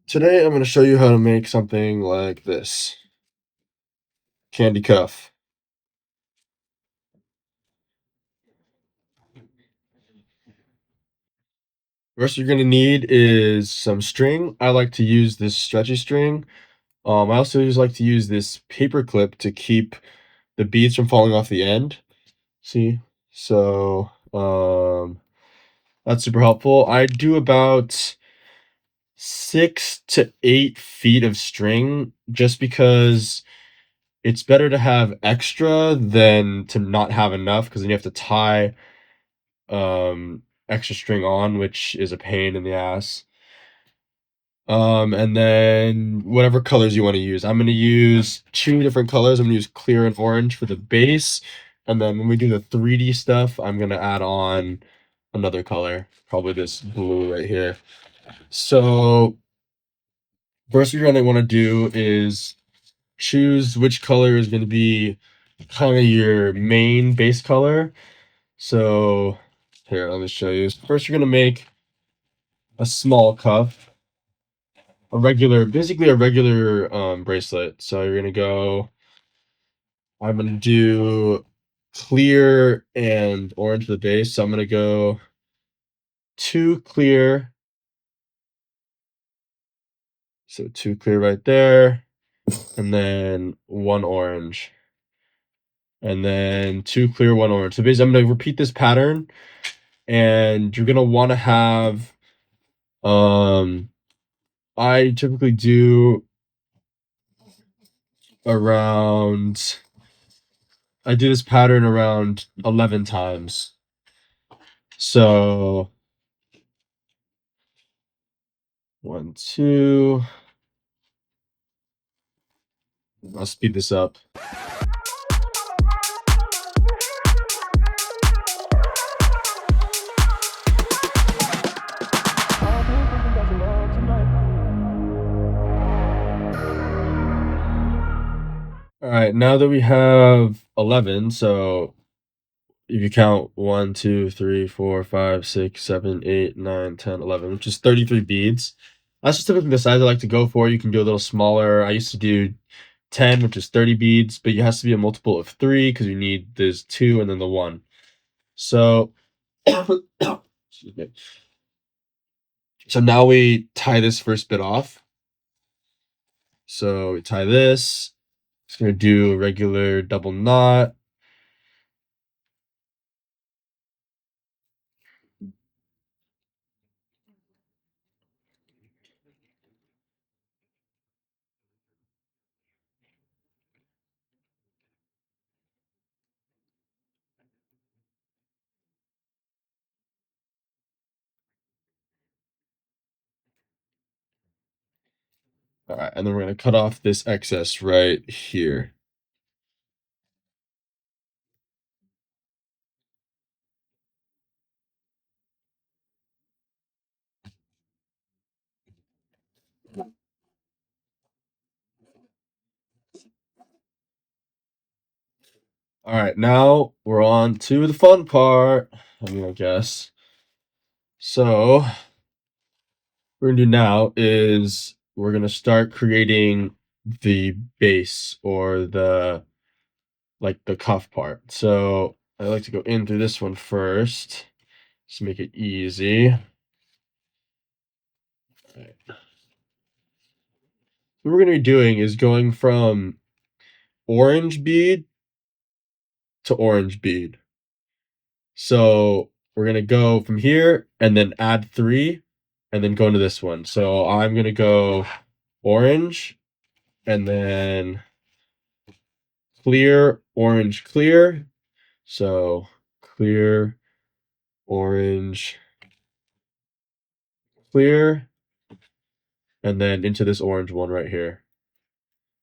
Today I'm going to show you how to make something like this candy cuff. First you're going to need is some string. I like to use this stretchy string. I also like to use this paper clip to keep the beads from falling off the end. See? So, that's super helpful. I do about 6 to 8 feet of string just because it's better to have extra than to not have enough because then you have to tie extra string on, which is a pain in the ass. And then whatever colors you want to use. I'm going to use two different colors. I'm going to use clear and orange for the base. And then when we do the 3D stuff, I'm going to add on another color, probably this blue right here. So first you're going to want to do is choose which color is going to be kind of your main base color. So here, let me show you. First, you're going to make a small cuff, basically a regular bracelet. So you're gonna go. I'm gonna do clear and orange for the base. So I'm gonna go two clear. So two clear right there, and then one orange, and then two clear, one orange. So basically, I'm gonna repeat this pattern, and you're gonna want to have. I typically do around I do this pattern around 11 times. So, one, two. I'll speed this up. All right, now that we have 11, so if you count 1, 2, 3, 4, 5, 6, 7, 8, 9, 10, 11, which is 33 beads. That's just typically the size I like to go for. You can do a little smaller. I used to do 10, which is 30 beads, but it has to be a multiple of 3 because you need this 2 and then the 1. So, excuse me. So now we tie this first bit off. So we tie this. Just gonna do a regular double knot. All right, and then we're gonna cut off this excess right here. All right, now we're on to the fun part. I guess. So what we're gonna do now is we're gonna start creating the base or the cuff part. So I like to go in through this one first, just make it easy. All right. What we're gonna be doing is going from orange bead to orange bead. So we're gonna go from here and then add 3 and then go into this one. So I'm gonna go orange and then clear, orange, clear. So clear, orange, clear, and then into this orange one right here.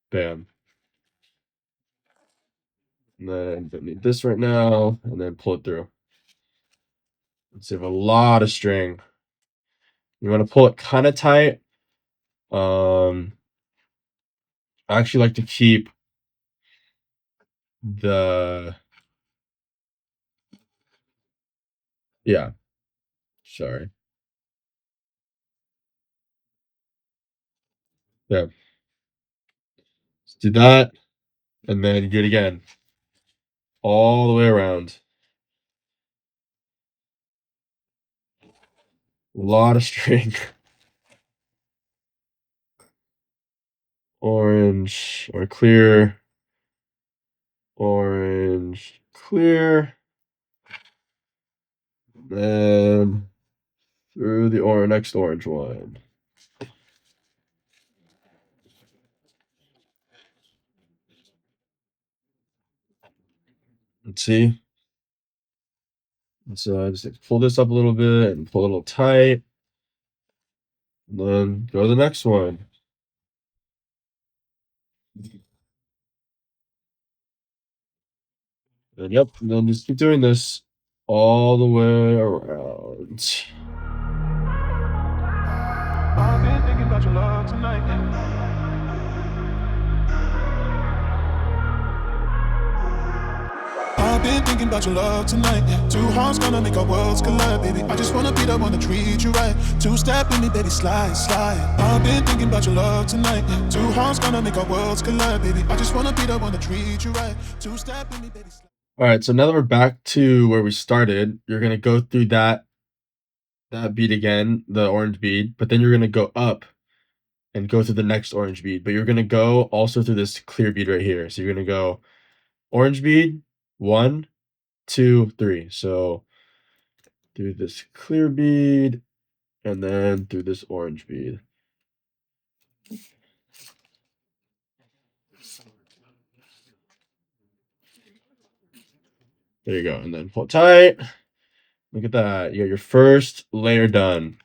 Bam. And then don't need this right now, and then pull it through. Let's have a lot of string. You want to pull it kind of tight. I actually like to keep the yeah, sorry. Yeah. Let's do that, and then you do it again, all the way around. A lot of string. Orange or clear, orange, clear, then through the next orange one. Let's see. Let's just pull this up a little bit and pull it a little tight. And then go to the next one. And yep, and then just keep doing this all the way around. I've been thinking about your love tonight. I've been thinking about your love tonight. Two hearts gonna make our worlds collide, baby. I just wanna be the one to treat you right. Two-step in me, baby, slide, slide. I've been thinking about your love tonight. Two hearts gonna make our worlds collide, baby. I just wanna be the one to treat you right. Two-step in me, baby, slide. All right, so now that we're back to where we started, you're gonna go through that bead again, the orange bead, but then you're gonna go up and go through the next orange bead, but you're gonna go also through this clear bead right here. So you're gonna go orange bead, 1, 2, 3. So through this clear bead and then through this orange bead. There you go, and then pull tight. Look at that. You got your first layer done.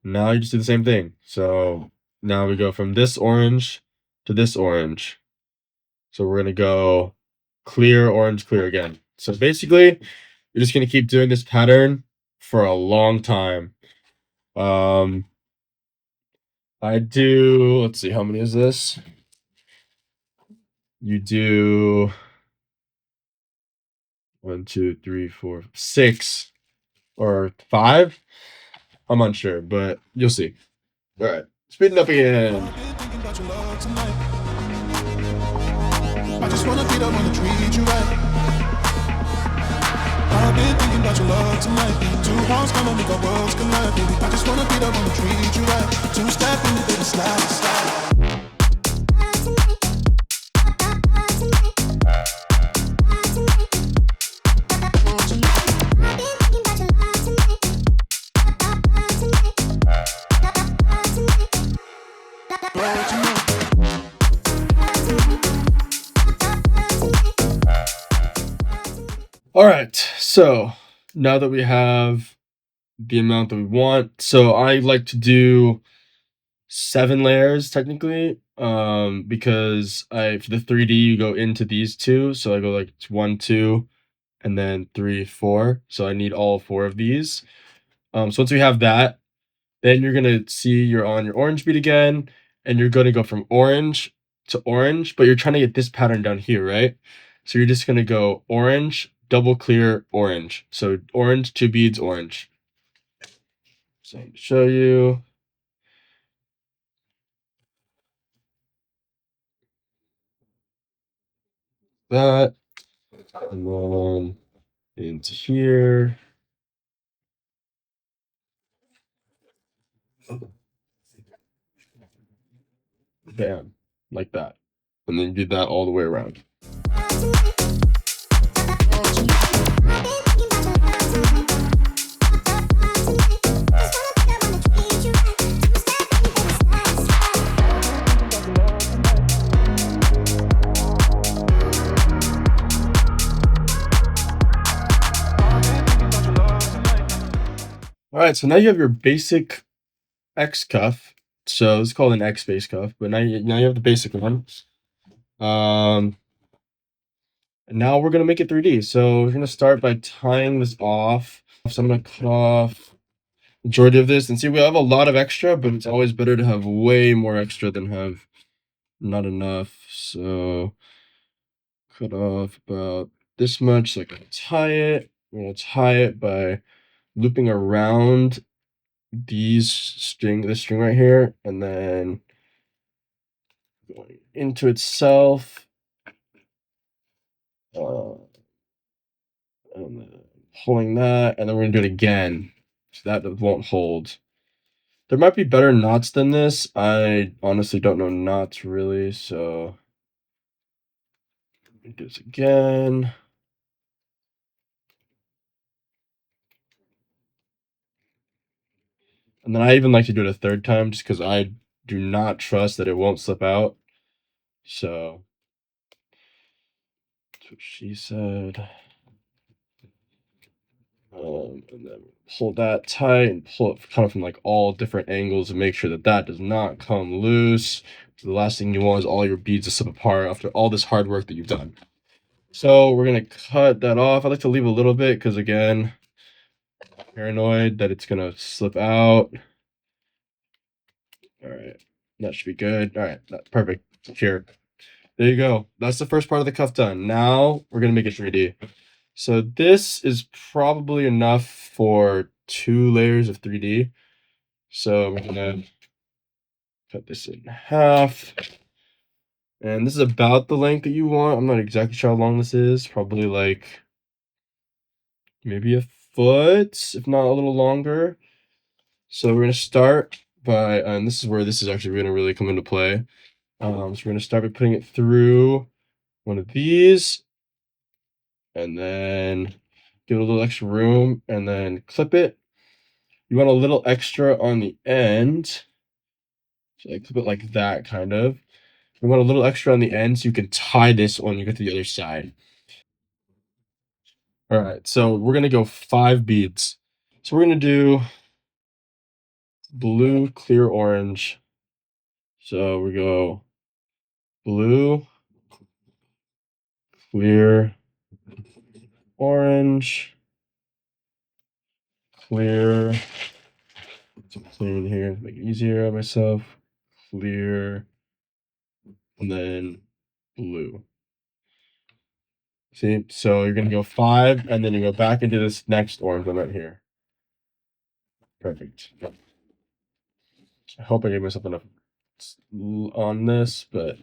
Now you just do the same thing. So now we go from this orange to this orange. So we're gonna go clear, orange, clear again. So basically, you're just gonna keep doing this pattern for a long time. I do, let's see, how many is this? You do 1, 2, 3, 4, 6 or 5. I'm unsure, but you'll see. All right, speeding up again. I've been thinking about your love tonight. I just wanna be the one to treat you right. I've been thinking about your love tonight. Two hearts gonna make our worlds collide, baby. I just wanna be the one to treat you right. Two-step in me, baby, slide, slide. All right, so now that we have the amount that we want, so I like to do 7 layers technically, because for the 3D you go into these two, so I go like 1, 2, and then 3, 4. So I need all 4 of these. So once we have that, then you're gonna see you're on your orange bead again, and you're gonna go from orange to orange, but you're trying to get this pattern down here, right? So you're just gonna go orange, double clear, orange. So orange, 2 beads, orange. So to show you. That, and then into here. Bam, like that. And then you do that all the way around. All right, so now you have your basic X cuff. So it's called an X base cuff, but now you have the basic one. And now we're gonna make it 3D. So we're gonna start by tying this off. So I'm gonna cut off majority of this, and see we have a lot of extra, but it's always better to have way more extra than have not enough. So cut off about this much. So I can tie it. I'm gonna tie it by looping around this string right here, and then going into itself, and then pulling that, and then we're gonna do it again. So that won't hold. There might be better knots than this. I honestly don't know knots really, so let me do this again. And then I even like to do it a third time just because I do not trust that it won't slip out. So that's what she said. And then hold that tight and pull it kind of from like all different angles and make sure that that does not come loose. So the last thing you want is all your beads to slip apart after all this hard work that you've done. So we're gonna cut that off. I like to leave a little bit because again, paranoid that it's gonna slip out. All right, that should be good. All right, that's perfect. Here, there you go. That's the first part of the cuff done. Now we're gonna make it 3D. So this is probably enough for 2 layers of 3D. So we're gonna cut this in half. And this is about the length that you want. I'm not exactly sure how long this is. Probably like maybe a foot, if not a little longer. So we're gonna start by, and this is where this is actually gonna really come into play. So we're gonna start by putting it through one of these, and then give it a little extra room, and then clip it. You want a little extra on the end. So I clip it like that, kind of. You want a little extra on the end so you can tie this when you get to the other side. All right, so we're gonna go 5 beads. So we're gonna do blue, clear, orange. So we go blue, clear, orange, clear. Some clean here to make it easier on myself. Clear, and then blue. See, so you're gonna go 5, and then you go back into this next orange one right here. Perfect. I hope I gave myself enough on this, but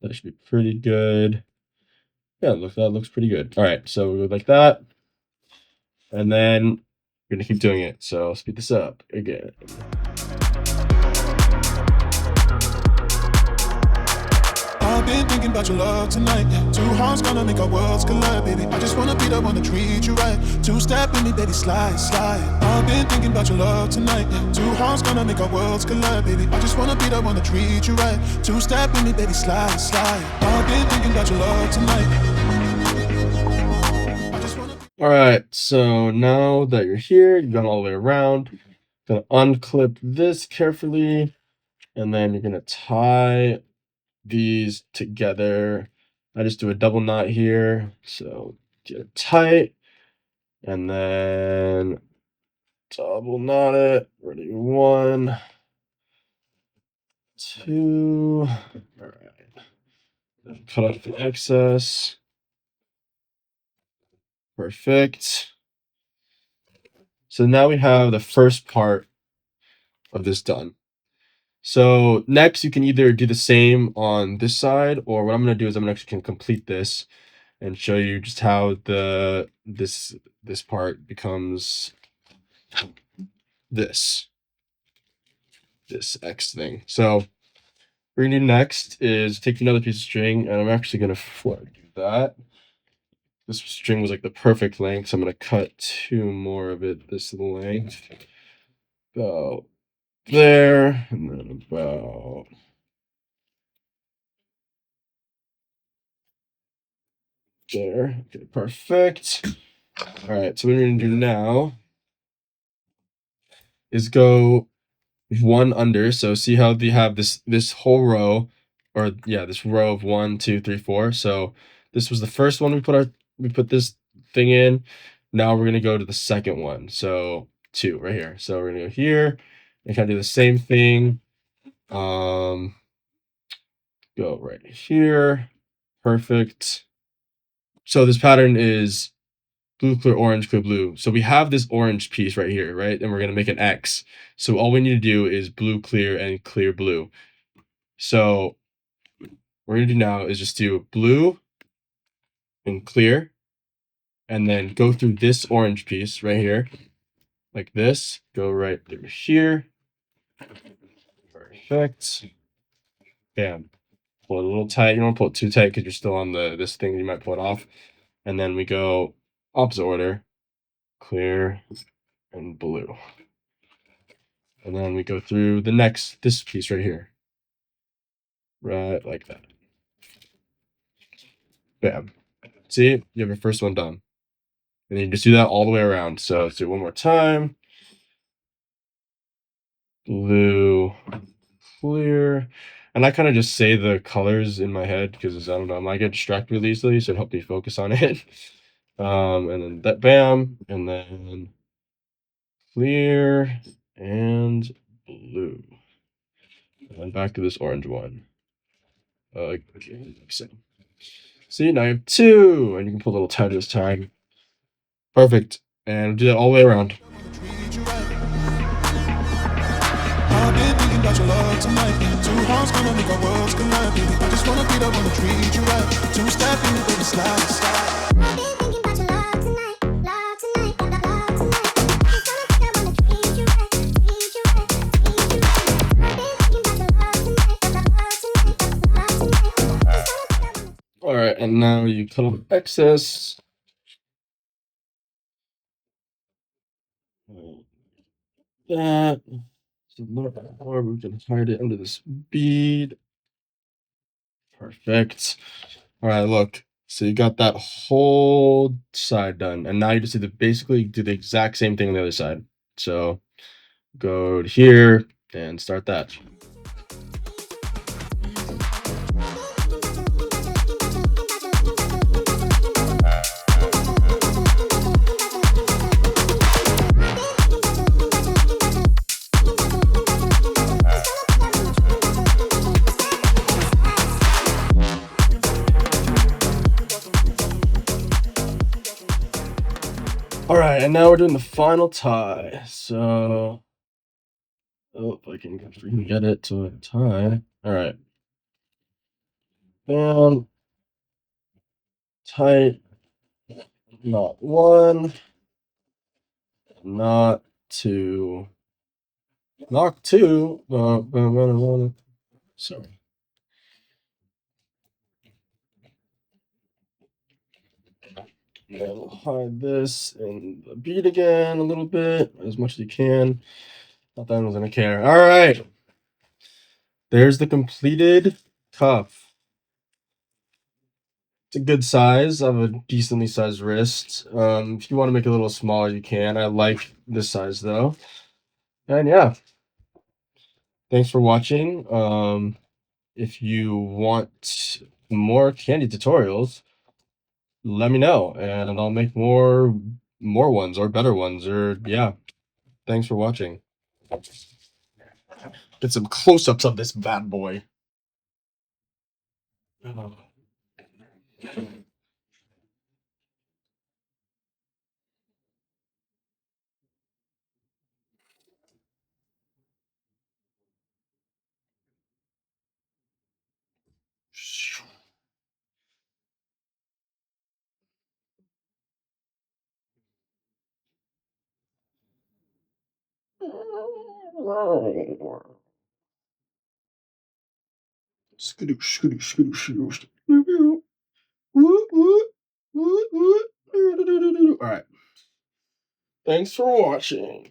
that should be pretty good. Yeah, look, that looks pretty good. All right, so we go like that, and then we're gonna keep doing it. So I'll speed this up again. I've been thinking about your love tonight. Two hearts gonna make our worlds collide, baby. I just wanna be the one to treat you right. Two-step in me, baby, slide, slide. I've been thinking about your love tonight. Two hearts gonna make our worlds collide, baby. I just wanna be the one to treat you right. Two-step in me, baby, slide, slide. I've been thinking about your love tonight. I just wanna. All right, so now that you're here, you've gone all the way around. Gonna unclip this carefully, and then you're gonna tie these together. I just do a double knot here, so get it tight, and then double knot it. Ready, 1, 2. All right, cut off the excess. Perfect. So now we have the first part of this done. So next you can either do the same on this side, or what I'm gonna do is I'm actually can complete this and show you just how this part becomes this X thing. So what we're gonna do next is take another piece of string, and I'm actually gonna do that. This string was like the perfect length, so I'm gonna cut 2 more of it this length. About there, and then about there. Okay, perfect. All right, so what we're gonna do now is go 1 under. So see how they have this whole row, or yeah, this row of 1, 2, 3, 4. So this was the first one we put this thing in. Now we're gonna go to the second one. So 2 right here. So we're gonna go here and kind of do the same thing. Go right here. Perfect. So this pattern is blue, clear, orange, clear, blue. So we have this orange piece right here, right? And we're gonna make an X. So all we need to do is blue, clear, and clear, blue. So what we're gonna do now is just do blue and clear, and then go through this orange piece right here, like this. Go right through here. Perfect. Bam. Pull it a little tight. You don't want to pull it too tight because you're still on this thing. You might pull it off. And then we go opposite order, clear and blue. And then we go through this piece right here. Right like that. Bam. See, you have your first one done. And then you just do that all the way around. So let's do it one more time. Blue, clear. And I kind of just say the colors in my head because I don't know, I might get distracted really easily, so it helped me focus on it. And then that bam, and then clear and blue. And then back to this orange one. Okay, like so. See, now you have two, and you can pull a little tighter this time. Perfect. And do that all the way around. Treat you right. I've been thinking about your love tonight. Two hearts gonna make our worlds collide, baby. I just wanna be the one to treat you right. Two step in it, baby, slide, slide. I've been thinking about your love tonight, love tonight, love tonight. Just wanna be the one to treat you right, treat you right, treat you right. I've been thinking about your love tonight, love tonight, love tonight. Just wanna be the one. All right, and now you cut off excess. That. Just a little bit more. We can hide it under this bead. Perfect. All right, look. So you got that whole side done, and now you just basically do the exact same thing on the other side. So go to here and start that. All right, and now we're doing the final tie. So, oh, if I can freaking get it to a tie. All right. Down, tight, not one, not two, knock two. Sorry. And then we'll hide this and the bead again a little bit, as much as you can. Not that anyone's gonna care. All right. There's the completed cuff. It's a good size. I have a decently sized wrist. If you want to make it a little smaller, you can. I like this size though. And yeah, thanks for watching. If you want more candy tutorials, let me know, and I'll make more ones or better ones. Or yeah, thanks for watching. Get some close-ups of this bad boy. Oh. Skadoosh, skadoosh, skadoosh, skadoosh. All right. Thanks for watching.